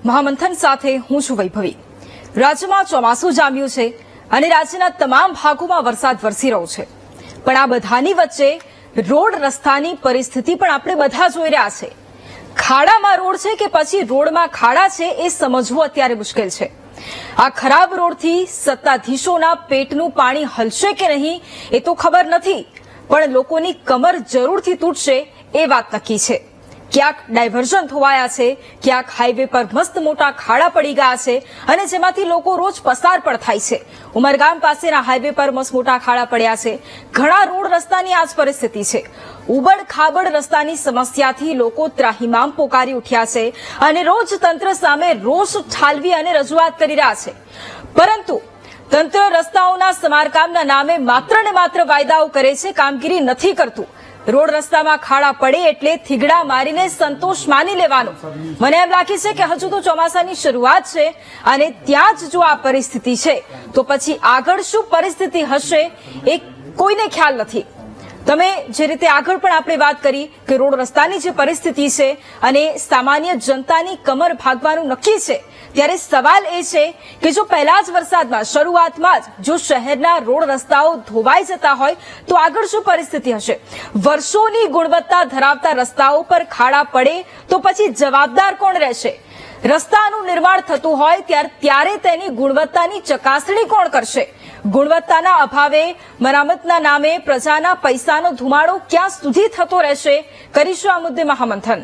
મહામંથન સાથે હું છું વૈભવી। રાજ્યમાં ચોમાસું જામ્યું છે અને રાજ્યના તમામ ભાગોમાં વરસાદ વરસી રહ્યો છે, પણ આ બધાની વચ્ચે રોડ રસ્તાની પરિસ્થિતિ પણ આપણે બધા જોઈ રહ્યા છે। ખાડામાં રોડ છે કે પછી રોડમાં ખાડા છે એ સમજવું અત્યારે મુશ્કેલ છે। આ ખરાબ રોડથી સત્તાધીશોના પેટનું પાણી હલશે કે નહીં એ તો ખબર નથી, પણ લોકોની કમર જરૂરથી તૂટશે એ વાત નક્કી છે। ક્યાંક ડાયવર્ઝન ધોવાયા છે, ક્યાંક હાઈવે પર મસ્ત મોટા ખાડા પડી ગયા છે અને જેમાંથી લોકો રોજ પસાર પણ થાય છે। ઉમરગામ પાસેના હાઈવે પર મસ્ત મોટા ખાડા પડ્યા છે। ઘણા રોડ રસ્તાની આ જ પરિસ્થિતિ છે। ઉબડ ખાબડ રસ્તાની સમસ્યાથી લોકો ત્રાહિમામ પોકારી ઉઠ્યા છે અને રોજ તંત્ર સામે રોષ ઠાલવી અને રજૂઆત કરી રહ્યા છે, પરંતુ તંત્ર રસ્તાઓના સમારકામના નામે માત્ર ને માત્ર વાયદાઓ કરે છે, કામગીરી નથી કરતું। રોડ રસ્તામાં ખાડા પડે એટલે થીગડા મારીને સંતોષ માની લેવાનો। મને એમ લાગે છે કે હજુ તો ચોમાસાની શરૂઆત છે અને ત્યાં જ જો આ પરિસ્થિતિ છે તો પછી આગળ શું પરિસ્થિતિ હશે એ કોઈને ખ્યાલ નથી। તમે જે રીતે આગળ પણ આપણે વાત કરી કે રોડ રસ્તાની જે પરિસ્થિતિ છે અને સામાન્ય જનતાની કમર ભાગવાનું નક્કી છે, ત્યારે સવાલ એ છે કે જો પહેલા જ વરસાદમાં શરૂઆતમાં જ જો શહેરના રોડ રસ્તાઓ ધોવાઈ જતા હોય તો આગળ શું પરિસ્થિતિ હશે? વર્ષોની ગુણવત્તા ધરાવતા રસ્તાઓ પર ખાડા પડે તો પછી જવાબદાર કોણ રહેશે? રસ્તાનું નિર્માણ થતું હોય ત્યારે તેની ગુણવત્તાની ચકાસણી કોણ કરશે? ગુણવત્તાના અભાવે મરામતના નામે પ્રજાના પૈસાનો ધુમાડો ક્યાં સુધી થતો રહેશે? કરીશું આ મુદ્દે મહામંથન।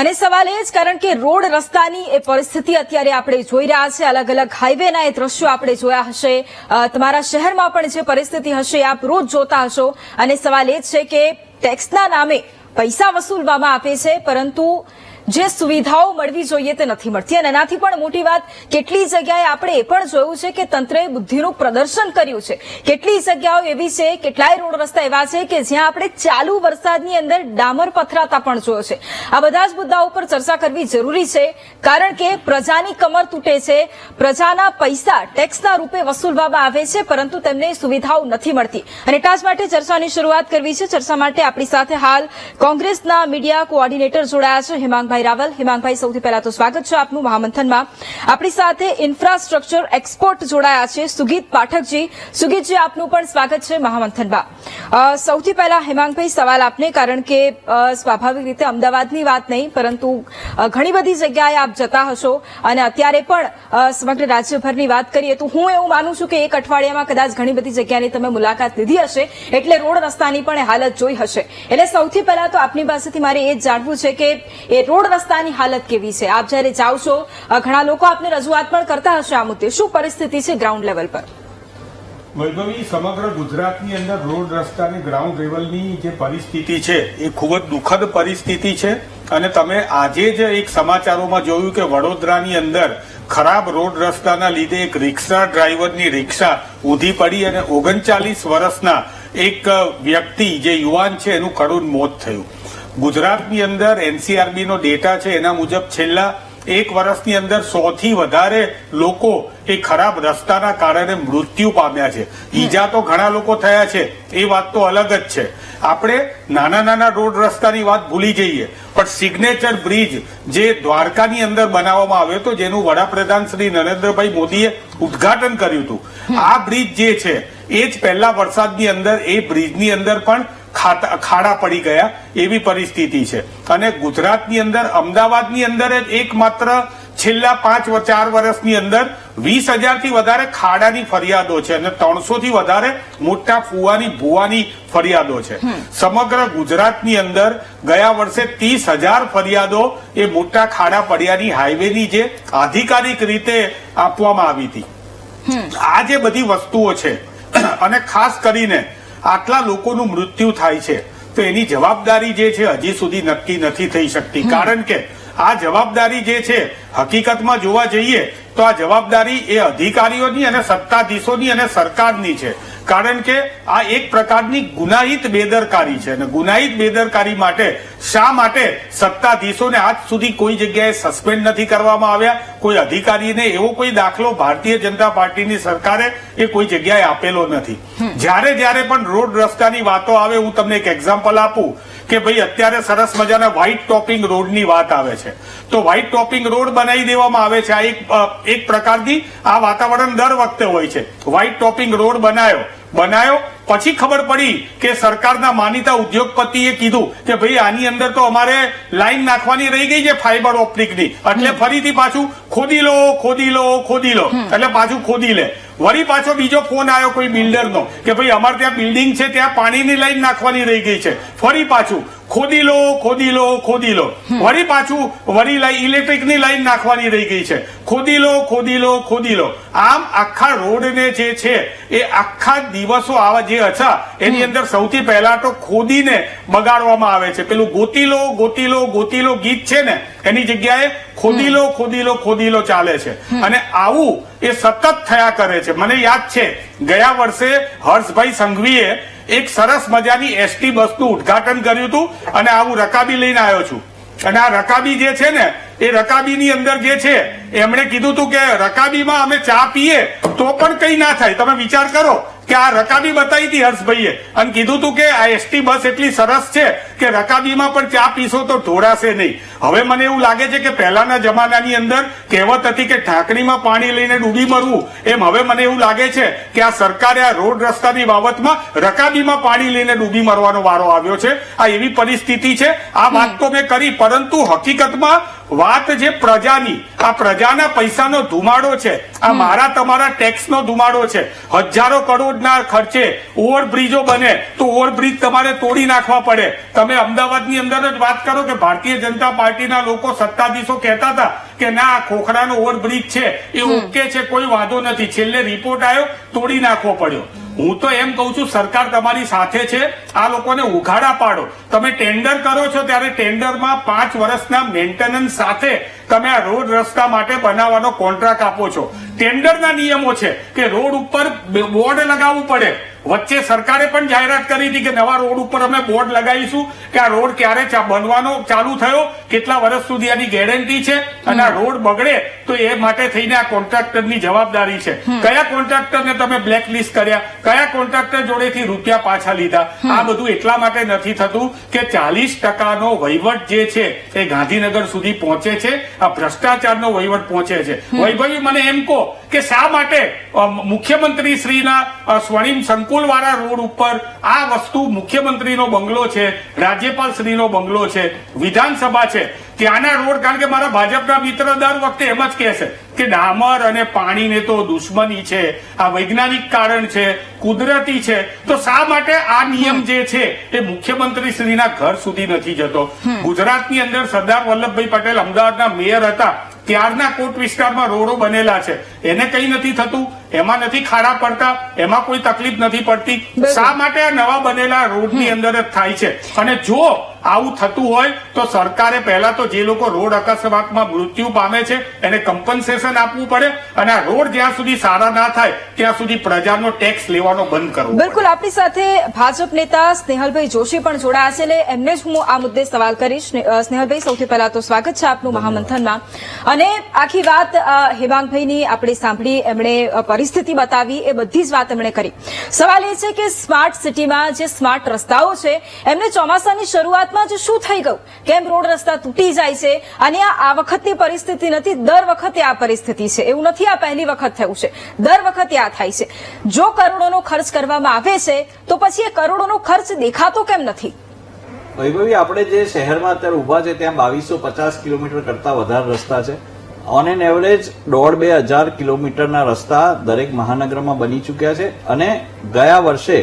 અને સવાલ એ જ, કારણ કે રોડ રસ્તાની એ પરિસ્થિતિ અત્યારે આપણે જોઈ રહ્યા છે। અલગ અલગ હાઈવેના એ દ્રશ્યો આપણે જોયા હશે, તમારા શહેરમાં પણ જે પરિસ્થિતિ હશે આપ રોજ જોતા હશો। અને સવાલ એ જ છે કે ટેક્સના નામે પૈસા વસૂલવામાં આવે છે, પરંતુ જે સુવિધાઓ મળવી જોઈએ તે નથી મળતી। અને એનાથી પણ મોટી વાત, કેટલી જગ્યાએ આપણે એ પણ જોયું છે કે તંત્રએ બુદ્ધિનું પ્રદર્શન કર્યું છે। કેટલી જગ્યાઓ એવી છે, કેટલાય રોડ રસ્તા એવા છે કે જ્યાં આપણે ચાલુ વરસાદની અંદર ડામર પથરાતા પણ જોયો છે। આ બધા જ મુદ્દાઓ પર ચર્ચા કરવી જરૂરી છે, કારણ કે પ્રજાની કમર તૂટે છે, પ્રજાના પૈસા ટેક્સના રૂપે વસૂલવામાં આવે છે, પરંતુ તેમને સુવિધાઓ નથી મળતી। અને એટલા જ માટે ચર્ચાની શરૂઆત કરવી છે। ચર્ચા માટે આપણી સાથે હાલ કોંગ્રેસના મીડિયા કોઓર્ડિનેટર જોડાયા છે, હિમાંગભાઈ રાવલ। હિમાંગભાઈ, સૌથી પહેલા તો સ્વાગત છે આપનું મહામંથનમાં। આપણી સાથે ઇન્ફ્રાસ્ટ્રક્ચર એક્સપર્ટ જોડાયા છે સુગીત પાઠકજી। સુગીતજી, આપનું પણ સ્વાગત છે મહામંથનમાં। સૌથી પહેલા હિમાંગભાઈ સવાલ આપને, કારણ કે સ્વાભાવિક રીતે અમદાવાદની વાત નહીં, પરંતુ ઘણી બધી જગ્યાએ આપ જતા હશો અને અત્યારે પણ સમગ્ર રાજ્યભરની વાત કરીએ તો હું એવું માનું છું કે એક અઠવાડિયામાં કદાચ ઘણી બધી જગ્યાની તમે મુલાકાત લીધી હશે, એટલે રોડ રસ્તાની પણ હાલત જોઈ હશે। એટલે સૌથી પહેલા તો આપની પાસેથી મારે એ જ જાણવું છે કે એ રોડ રસ્તાની હાલત કેવી છે? આપ જયારે જાઓ છો, ઘણા લોકો આપને રજૂઆત પણ કરતા હશે આ મુદ્દે, શું પરિસ્થિતિ છે ગ્રાઉન્ડ લેવલ પર? વૈભવી, સમગ્ર ગુજરાતની અંદર રોડ રસ્તાની ગ્રાઉન્ડ લેવલની જે પરિસ્થિતિ છે એ ખૂબ જ દુઃખદ પરિસ્થિતિ છે। અને તમે આજે જ એક સમાચારોમાં જોયું કે વડોદરાની અંદર ખરાબ રોડ રસ્તાના લીધે એક રિક્ષા ડ્રાઈવરની રિક્ષા ઊંધી પડી અને 39 વર્ષના એક વ્યક્તિ જે યુવાન છે એનું કરુણ મોત થયું। ગુજરાતની અંદર એનસીઆરબી નો ડેટા છે, એના મુજબ છેલ્લા એક વર્ષની અંદર 100 થી વધારે લોકો એ ખરાબ રસ્તાના કારણે મૃત્યુ પામ્યા છે। ઈજા તો ઘણા લોકો થયા છે, એ વાત તો અલગ જ છે। આપણે નાના નાના રોડ રસ્તાની વાત ભૂલી જઈએ, પણ સિગ્નેચર બ્રિજ જે દ્વારકાની અંદર બનાવવામાં આવ્યો હતો, જેનું વડાપ્રધાન શ્રી નરેન્દ્રભાઈ મોદીએ ઉદઘાટન કર્યું હતું, આ બ્રિજ જે છે એ જ પહેલા વરસાદની અંદર એ બ્રિજની અંદર પણ ખાડા પડી ગયા એવી પરિસ્થિતિ છે। અને ગુજરાતની અંદર અમદાવાદની અંદર જ એકમાત્ર છેલ્લા 4 વર્ષની અંદર 20,000 થી વધારે ખાડાની ફરિયાદો છે અને 300 થી વધારે મોટા ભૂવાની ફરિયાદો છે। સમગ્ર ગુજરાતની અંદર ગયા વર્ષે 30,000 ફરિયાદો એ મોટા ખાડા પડ્યાની હાઈવેની જે આધિકારિક રીતે આપવામાં આવી હતી। આ જે બધી વસ્તુઓ છે અને ખાસ કરીને આટલા લોકોનું મૃત્યુ થાય છે તો એની જવાબદારી જે છે હજી સુધી નક્કી નથી થઈ શકતી, કારણ કે આ જવાબદારી જે છે હકીકતમાં જોવા જઈએ તો આ જવાબદારી એ અધિકારીઓની અને સત્તાધીશોની અને સરકારની છે. કારણ કે આ એક પ્રકારની ગુનાહિત બેદરકારી છે અને ગુનાહિત બેદરકારી માટે શા માટે સત્તાધીશોને આજ સુધી કોઈ જગ્યાએ સસ્પેન્ડ નથી કરવામાં આવ્યા? કોઈ અધિકારીને એવો કોઈ દાખલો ભારતીય જનતા પાર્ટીની સરકારે એ કોઈ જગ્યાએ આપેલો નથી. જ્યારે પણ રોડ રસ્તાની વાતો આવે, હું તમને એક એક્ઝામ્પલ આપું કે ભાઈ અત્યારે સરસ મજાના વ્હાઇટ ટોપિંગ રોડની વાત આવે છે, તો વ્હાઇટ ટોપિંગ રોડ બનાવી દેવામાં આવે છે. આ એક પ્રકારની આ વાતાવરણ દર વખતે હોય છે. વ્હાઇટ ટોપિંગ રોડ બનાવ્યો પછી ખબર પડી કે સરકારના માનીતા ઉદ્યોગપતિએ કીધું કે ભાઈ આની અંદર તો અમારે લાઈન નાખવાની રહી ગઈ છે ફાઈબર ઓપ્ટિકની, એટલે ફરીથી પાછું ખોદી લો એટલે પાછું ખોદી લે. વળી પાછો બીજો ફોન આવ્યો કોઈ બિલ્ડરનો કે ભાઈ અમારે ત્યાં બિલ્ડિંગ છે, ત્યાં પાણીની લાઈન નાખવાની રહી ગઈ છે, ફરી પાછું ખોદી લો. વળી ઇલેક્ટ્રિકની લાઈન નાખવાની રહી ગઈ છે, ખોદી લો. આમ આખા રોડને જે છે એ આખા દિવસો આવા જે હતા એની અંદર સૌથી પહેલા તો ખોદીને બગાડવામાં આવે છે. પેલું ગોતી લો ગીત છે ને એની જગ્યાએ ખોદી લો ચાલે છે. અને આવું એ સતત થયા કરે છે. મને યાદ છે ગયા વર્ષે હર્ષભાઈ સંઘવીએ એક સરસ મજાની એસટી બસનું ઉદઘાટન કર્યું હતું અને આવું રકાબી લઈને આવ્યો છું. અને આ રકાબી જે છે ને એ રકાબીની અંદર જે છે એમણે કીધું હતું કે રકાબીમાં અમે ચા પીએ તો પણ કઈ ના થાય. તમે વિચાર કરો કે આ રકાબી બતાવી હતી હર્ષભાઈએ અને કીધું હતું કે આ એસટી બસ એટલી સરસ છે કે રકાબીમાં પણ ચા પીશો તો ઢોળાશે નહીં. હવે મને એવું લાગે છે કે પહેલાના જમાનાની અંદર કહેવત હતી કે ઢાંકણીમાં પાણી લઈને ડૂબી મરવું, એમ હવે મને એવું લાગે છે કે આ સરકારે આ રોડ રસ્તાની બાબતમાં રકાબીમાં પાણી લઈને ડૂબી મરવાનો વારો આવ્યો છે. આ એવી પરિસ્થિતિ છે. આ વાત તો મેં કરી, પરંતુ હકીકતમાં વાત જે પ્રજાની, આ પ્રજાના પૈસાનો ધુમાડો છે, આ મારા તમારા ટેક્સનો ધુમાડો છે. હજારો કરોડના ખર્ચે ઓવરબ્રિજો બને તો ઓવરબ્રિજ તમારે તોડી નાખવા પડે. તમે અમદાવાદની અંદર જ વાત કરો કે ભારતીય જનતા પાર્ટીના લોકો, સત્તાધીશો કહેતા હતા કે ના ખોખરાનો ઓવરબ્રિજ છે એ ઓકે છે, કોઈ વાંધો નથી. છેલ્લે રિપોર્ટ આવ્યો, તોડી નાખવો પડ્યો. હું તો એમ કઉ છું સરકાર તમારી સાથે છે, આ લોકોને ઉઘાડા પાડો. તમે ટેન્ડર કરો છો ત્યારે ટેન્ડરમાં 5 વર્ષના મેન્ટેનન્સ સાથે તમે આ રોડ રસ્તા માટે બનાવવાનો કોન્ટ્રાક્ટ આપો છો. ટેન્ડરના નિયમો છે કે રોડ ઉપર બોર્ડ લગાવવું પડે. વચ્ચે સરકારે પણ જાહેરાત કરી હતી કે નવા રોડ ઉપર અમે બોર્ડ લગાવીશું કે આ રોડ ક્યારે બનવાનો ચાલુ થયો, કેટલા વર્ષ સુધી આની ગેરંટી છે, અને આ રોડ બગડે તો એ માટે થઈને આ કોન્ટ્રાક્ટરની જવાબદારી છે. કયા કોન્ટ્રાક્ટરને તમે બ્લેકલિસ્ટ કર્યા, કયા કોન્ટ્રાક્ટર જોડેથી રૂપિયા પાછા લીધા? આ બધું એટલા માટે નથી થતું કે 40% વહીવટ જે છે એ ગાંધીનગર સુધી પહોંચે છે. આ ભ્રષ્ટાચારનો વહીવટ પહોંચે છે. વૈભવી મને એમ કહો કે શા માટે મુખ્યમંત્રી શ્રીના સ્વર્ણિમ સંકુલ વાળા રોડ ઉપર આ વસ્તુ, મુખ્યમંત્રીનો બંગલો છે, રાજ્યપાલ શ્રીનો બંગલો છે, વિધાનસભા છે, ત્યાંના રોડ, કારણ કે મારા ભાજપના મિત્ર દર વખતે એમ જ કહે છે કે ડામર અને પાણીને તો દુશ્મની છે, આ વૈજ્ઞાનિક કારણ છે, કુદરતી છે, તો શા માટે આ નિયમ જે છે એ મુખ્યમંત્રી શ્રીના ઘર સુધી નથી જતો? ગુજરાતની અંદર સરદાર વલ્લભભાઈ પટેલ અમદાવાદના મેયર હતા ત્યારના કોટ વિસ્તારમાં રોડો બનેલા છે, એને કઈ નથી થતું? એમાં નથી ખાડા પડતા? એમાં કોઈ તકલીફ નથી પડતી? શા માટે આ નવા બનેલા રોડની અંદર જ થાય છે? અને જો આવું થતું હોય તો સરકારે પહેલા તો જે લોકો રોડ અકસ્માતમાં મૃત્યુ પામે છે એને કમ્પન્સેશન આપવું પડે, અને આ રોડ જ્યાં સુધી સારા ના થાય ત્યાં સુધી પ્રજાનો ટેક્સ લેવાનો બંધ કરવો. બિલકુલ, આપણી સાથે ભાજપ નેતા સ્નેહલભાઈ જોશી પણ જોડાયા છે, એટલે એમને જ હું આ મુદ્દે સવાલ કરીશ. સ્નેહલભાઈ, સૌથી પહેલા તો સ્વાગત છે આપનું મહામંથનમાં. અને આખી વાત હેમાંગભાઈની આપણે સાંભળી, એમણે પરિસ્થિતિ બતાવી, એ બધી જ વાત એમણે કરી. સવાલ એ છે કે સ્માર્ટ સિટીમાં જે સ્માર્ટ રસ્તાઓ છે એમને ચોમાસાની શરૂઆત શું થઈ ગયું? કેમ રોડ રસ્તા તૂટી જાય છે? અને આ વખતની પરિસ્થિતિ નથી, દર વખતે આ પરિસ્થિતિ છે. એવું નથી આ પહેલી વખત થયું છે, દર વખતે આ થાય છે. જો કરોડોનો ખર્ચ કરવામાં આવે છે તો પછી એ કરોડોનો ખર્ચ દેખાતો કેમ નથી? વૈભવી, આપણે જે શહેરમાં અત્યારે ઉભા છે ત્યાં 2250 કિલોમીટર કરતા વધારે રસ્તા છે. ઓન એન એવરેજ 1,500-2,000 કિલોમીટરના રસ્તા દરેક મહાનગરમાં બની ચુક્યા છે. અને ગયા વર્ષે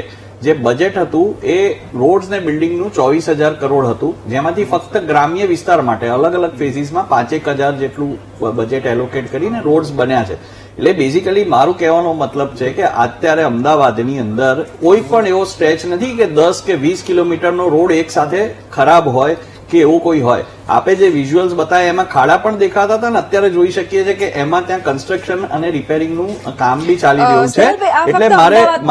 જે બજેટ હતું એ રોડ્સ ને બિલ્ડિંગનું 24,000 કરોડ હતું, જેમાંથી ફક્ત ગ્રામ્ય વિસ્તાર માટે અલગ અલગ ફેઝીસમાં 5,000 જેટલું બજેટ એલોકેટ કરીને રોડ્સ બન્યા છે. એટલે બેઝિકલી મારું કહેવાનો મતલબ છે કે અત્યારે અમદાવાદની અંદર કોઈ પણ એવો સ્ટ્રેચ નથી કે 10 કે 20 કિલોમીટરનો રોડ એક સાથે ખરાબ હોય કે એવું કોઈ હોય. આપે જે વિઝ્યુઅલ્સ બતાવ્યા એમાં ખાડા પણ દેખાતા હતા ને અત્યારે જોઈ શકીએ છીએ કે એમાં ત્યાં કન્સ્ટ્રક્શન અને રિપેરિંગનું કામ બી ચાલી રહ્યું છે. એટલે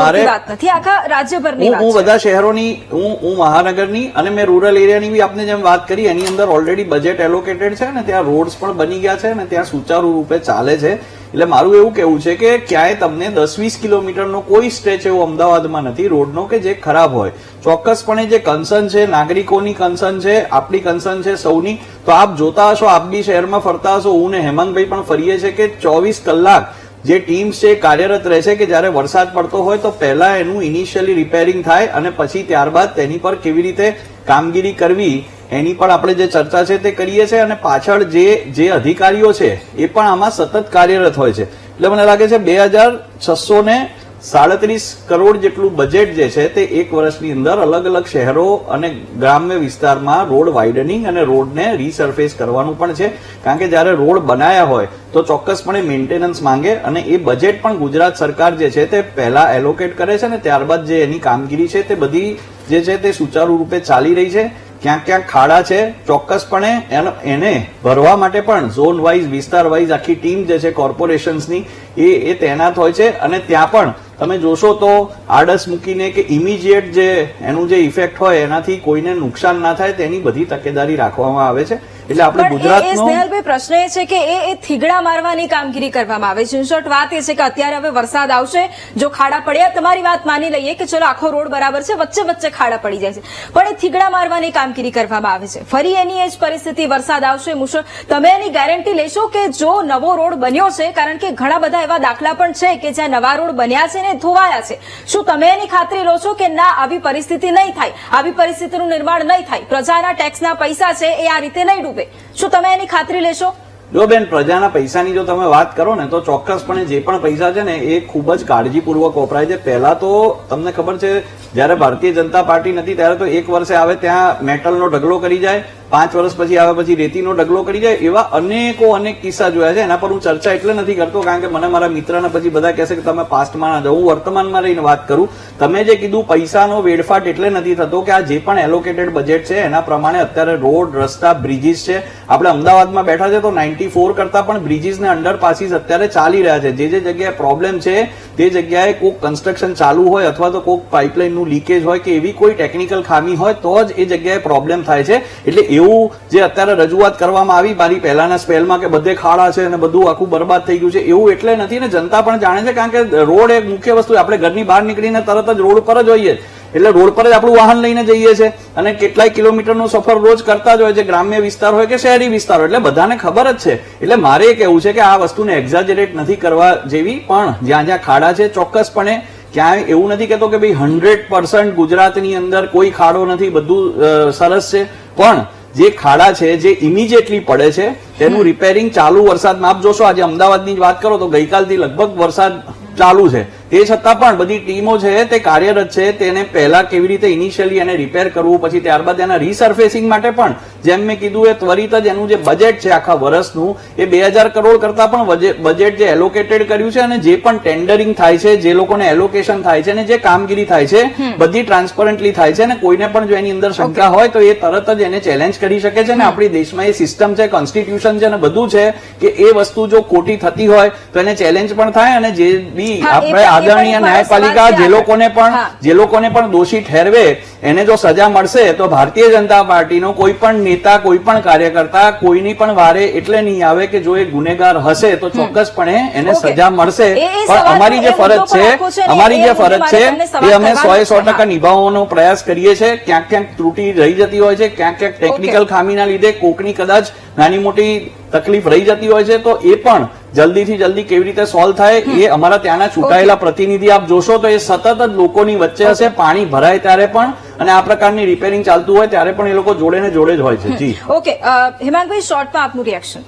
મારે નથી આખા રાજ્યભરની હું બધા શહેરોની હું મહાનગરની અને મેં રૂરલ એરિયાની બી આપને જેમ વાત કરી એની અંદર ઓલરેડી બજેટ એલોકેટેડ છે ને ત્યાં રોડ્સ પણ બની ગયા છે અને ત્યાં સુચારુ રૂપે ચાલે છે. એટલે મારું એવું કેવું છે કે ક્યાંય તમને 10-20 કિલોમીટરનો કોઈ સ્ટ્રેચ એવો અમદાવાદમાં નથી રોડનો કે જે ખરાબ હોય. ચોક્કસપણે જે કન્સર્ન છે નાગરિકોની કન્સર્ન છે આપણી કન્સર્ન છે સૌની. તો આપ જોતા હશો આપ બી શહેરમાં ફરતા હશો હું ને હેમંતભાઈ પણ ફરીએ છે કે 24 કલાક જે ટીમ્સ છે કાર્યરત રહે છે કે જયારે વરસાદ પડતો હોય તો પહેલા એનું ઇનિશિયલી રિપેરિંગ થાય અને પછી ત્યારબાદ તેની પર કેવી રીતે કામગીરી કરવી એની પણ આપણે જે ચર્ચા છે તે કરીએ છીએ અને પાછળ જે અધિકારીઓ છે એ પણ આમાં સતત કાર્યરત હોય છે. એટલે મને લાગે છે 2637 કરોડ જેટલું બજેટ જે છે તે એક વર્ષની અંદર અલગ અલગ શહેરો અને ગ્રામ્ય વિસ્તારમાં રોડ વાઇડનિંગ અને રોડને રીસર્ફેસ કરવાનું પણ છે. કારણ કે જયારે રોડ બનાયા હોય તો ચોક્કસપણે મેન્ટેનન્સ માંગે અને એ બજેટ પણ ગુજરાત સરકાર જે છે તે પહેલા એલોકેટ કરે છે ને ત્યારબાદ જે એની કામગીરી છે તે બધી જે છે તે સુચારુ રૂપે ચાલી રહી છે. ક્યાંક ક્યાંક ખાડા છે ચોક્કસપણે એને ભરવા માટે પણ ઝોન વાઇઝ વિસ્તાર વાઇઝ આખી ટીમ જે છે કોર્પોરેશન્સની એ તૈનાત હોય છે અને ત્યાં પણ તમે જોશો તો આડસ મૂકીને કે ઇમિડિયેટ જે એનું જે ઇફેક્ટ હોય એનાથી કોઈને નુકસાન ના થાય તેની બધી તકેદારી રાખવામાં આવે છે. એટલે આપણે ગુજરાતનો સ્નેહલભાઈ પ્રશ્ન એ છે કે એ થીગડા મારવાની કામગીરી કરવામાં આવે છે. ઇન શોર્ટ વાત એ છે કે અત્યારે હવે વરસાદ આવશે જો ખાડા પડ્યા તમારી વાત માની લઈએ કે ચલો આખો રોડ બરાબર છે વચ્ચે વચ્ચે ખાડા પડી જાય છે પણ એ થીગડા મારવાની કામગીરી કરવામાં આવે છે. ફરી એની એ જ પરિસ્થિતિ વરસાદ આવશે તમે એની ગેરંટી લેશો કે જો નવો રોડ બન્યો છે કારણ કે ઘણા બધા એવા દાખલા પણ છે કે જ્યાં નવા રોડ બન્યા છે ને ધોવાયા છે શું તમે એની ખાતરી લો છો કે ના આવી પરિસ્થિતિ નહીં થાય આવી પરિસ્થિતિનું નિર્માણ નહીં થાય પ્રજાના ટેક્સના પૈસા છે એ આ રીતે નહીં ડૂબે શું તમે એની ખાતરી લેશો? જો બેન પ્રજાના પૈસાની જો તમે વાત કરો ને તો ચોક્કસપણે જે પણ પૈસા છે ને એ ખૂબ જ કાળજીપૂર્વક વપરાય છે. પહેલા તો તમને ખબર છે જયારે ભારતીય જનતા પાર્ટી નથી ત્યારે તો એક વર્ષે આવે ત્યાં મેટલનો ઢગલો કરી જાય 5 વર્ષ પછી આવે પછી રેતીનો ઢગલો કરી જાય એવા અનેક કિસ્સા જોયા છે. એના પર હું ચર્ચા એટલે નથી કરતો કારણ કે મને મારા મિત્રના પછી બધા કહેશે કે તમે પાસ્ટમાં ના જાઓ. હું વર્તમાનમાં રહીને વાત કરું. તમે જે કીધું પૈસાનો વેડફાટ એટલે નથી થતો કે આ જે પણ એલોકેટેડ બજેટ છે એના પ્રમાણે અત્યારે રોડ રસ્તા બ્રિજીસ છે. આપણે અમદાવાદમાં બેઠા છે તો 94 કરતા પણ બ્રિજીસ ને અંડરપાસીસ અત્યારે ચાલી રહ્યા છે. જે જગ્યાએ પ્રોબ્લેમ છે તે જગ્યાએ કોઈક કન્સ્ટ્રક્શન ચાલુ હોય અથવા તો કોઈક પાઇપલાઇનનું લીકેજ હોય કે એવી કોઈ ટેકનિકલ ખામી હોય તો જ એ જગ્યાએ પ્રોબ્લેમ થાય છે. એટલે એવું જે અત્યારે રજૂઆત કરવામાં આવી મારી પહેલાના સ્પેલમાં કે બધે ખાડા છે અને બધું આખું બરબાદ થઈ ગયું છે એવું એટલે નથી ને જનતા પણ જાણે છે કારણ કે રોડ એક મુખ્ય વસ્તુ આપણે ઘરની બહાર નીકળીને તરત જ રોડ પર જ હોઈએ એટલે રોડ પર જ આપણું વાહન લઈને જઈએ છીએ અને કેટલાય કિલોમીટરનો સફર રોજ કરતા જ હોય છે ગ્રામ્ય વિસ્તાર હોય કે શહેરી વિસ્તાર હોય એટલે બધાને ખબર જ છે. એટલે મારે એ કહેવું છે કે આ વસ્તુને એક્ઝાજરેટ નથી કરવા જેવી પણ જ્યાં જ્યાં ખાડા છે ચોક્કસપણે ક્યાંય એવું નથી કહેતો કે ભાઈ 100% ગુજરાતની અંદર કોઈ ખાડો નથી બધું સરસ છે પણ જે ખાડા છે જે ઇમિડિયેટલી પડે છે તેનું રિપેરિંગ ચાલુ વરસાદમાં આપ જોશો આજે અમદાવાદની જ વાત કરો તો ગઈકાલથી લગભગ વરસાદ ચાલુ છે તે છતાં પણ બધી ટીમો છે તે કાર્યરત છે. તેને પહેલા કેવી રીતે ઇનિશિયલી એને રિપેર કરવું પછી ત્યારબાદ એના રીસર્ફેસિંગ માટે પણ જેમ મેં કીધું એ ત્વરિત જ એનું જે બજેટ છે આખા વર્ષનું એ 2000 કરોડ કરતા પણ બજેટ જે એલોકેટેડ કર્યું છે અને જે પણ ટેન્ડરિંગ થાય છે જે લોકોને એલોકેશન થાય છે અને જે કામગીરી થાય છે બધી ટ્રાન્સપરન્ટલી થાય છે અને કોઈને પણ જો એની અંદર શંકા હોય તો એ તરત જ એને ચેલેન્જ કરી શકે છે. અને આપણી દેશમાં એ સિસ્ટમ છે કોન્સ્ટિટ્યુશન છે અને બધું છે કે એ વસ્તુ જો ખોટી થતી હોય તો એને ચેલેન્જ પણ થાય અને જે બી આપણે આદરણીય ન્યાયપાલિકા જે લોકોને પણ દોષી ઠેરવે એને જો સજા મળશે તો ભારતીય જનતા પાર્ટીનો કોઈ પણ નેતા કોઈ પણ કાર્યકર્તા કોઈની પણ વારે એટલે નહીં આવે કે જો એ ગુનેગાર હશે તો ચોક્કસપણે એને સજા મળશે. પણ અમારી જે ફરજ છે એ અમે 100% નિભાવવાનો પ્રયાસ કરીએ છીએ. ક્યાંક ક્યાંક ત્રુટી રહી જતી હોય છે ક્યાંક ક્યાંક ટેકનિકલ ખામીના લીધે કોકની કદાચ નાની મોટી તકલીફ રહી જતી હોય છે તો એ પણ જલ્દીથી જલ્દી કેવી રીતે સોલ્વ થાય એ અમારા ત્યાંના ચૂંટાયેલા પ્રતિનિધિ આપ જોશો તો એ સતત જ લોકોની વચ્ચે હશે. પાણી ભરાય ત્યારે પણ અને આ પ્રકારની રિપેરિંગ ચાલતું હોય ત્યારે પણ એ લોકો જોડે ને જોડે જ હોય છે. જી ઓકે હેમાંગભાઈ શોર્ટમાં આપનું રિએક્શન.